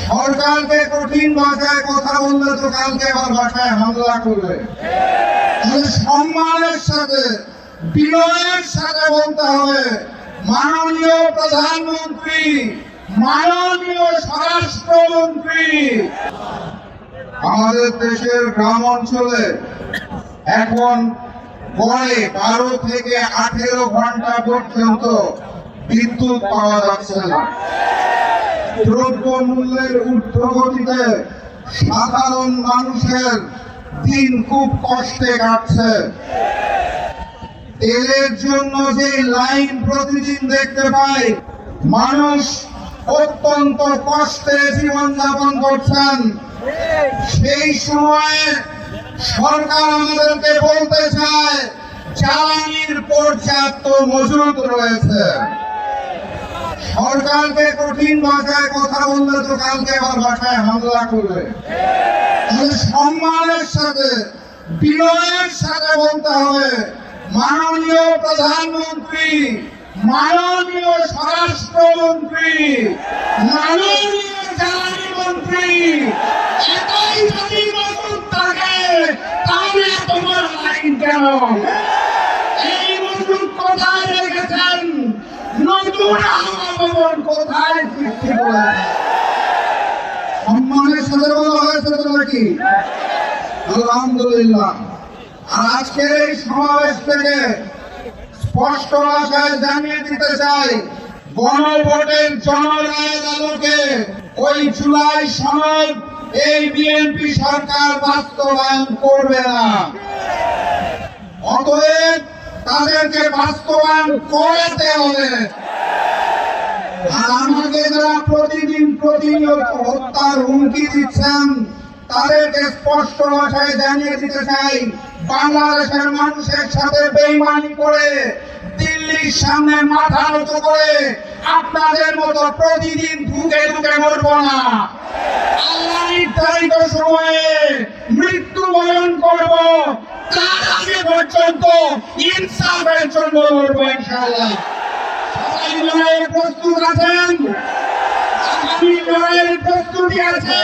সরকারকে কঠিন ভাষায় কথা বললে তো কালকে আবার ভাষায় হামলা করবে। সম্মানের সাথে বিনয়ের সাথে বলতে হবে, মাননীয় প্রধানমন্ত্রী, মাননীয় স্বরাষ্ট্রমন্ত্রী, আমাদের দেশের গ্রাম অঞ্চলে এখন গড়ে 12 থেকে 18 ঘন্টা পর্যন্ত বিদ্যুৎ পাওয়া যাচ্ছে না। দ্রব্য মূল্যের ঊর্ধ্বগতিতে সাধারণ মানুষের দিন খুব কষ্টে কাটছে। তেলের জন্য যে লাইন প্রতিদিন দেখতে পাই, মানুষ অত্যন্ত কষ্টে জীবনযাপন করছেন। সেই সময়ে সরকার আমাদেরকে বলতে চায় জ্বালানির পর্যাপ্ত মজুদ রয়েছে। সরকারকে কঠিন ভাষায় কথা বললে তো কালকে আবার ভাষায় হামলা করবে। সম্মানের সাথে বিনয়ের সাথে বলতে হবে, মাননীয় প্রধানমন্ত্রী, মাননীয় স্বরাষ্ট্রমন্ত্রী, মাননীয় জ্বালানি মন্ত্রী, এতই যদি মজুদ থাকে তাহলে তোমার লাইন কেন? এই মজুদ কোথায় রেখেছেন? নতুন ভবন কোথায় সৃষ্টি করেছেন? সম্মানের সাথে বলা হয়েছে তো নাকি? আলহামদুলিল্লাহ। আর আজকের এই সমাবেশ থেকে স্পষ্ট ভাষায় জানিয়ে দিতে চাই, গণভোটের জনরায়ের আলোকে ওই জুলাই সনদ এই বিএনপি সরকার বাস্তবায়ন করবে না। অতএব তাদেরকে বাস্তবায়ন করাতে হবে। আর আমাকে যারা প্রতিদিন প্রতিনিয়ত হত্যার হুমকি দিচ্ছেন তাদেরকে স্পষ্ট ভাষায় জানিয়ে দিতে চাই, বাংলাদেশের মানুষের সাথে বেইমানি করে দিল্লির সামনে মাথা নত করে আপনাদের মতো প্রতিদিন ঢুকে ঢুকে মরব না। আল্লাহ নির্ধারিত সময়ে মৃত্যুবরণ করব, তার আগে পর্যন্ত ইনসাফের জন্য লড়ব ইনশাআল্লাহ। সবাই লড়াইয়ে প্রস্তুত আছেন? আগামী লড়াইয়ের প্রস্তুতি আছে?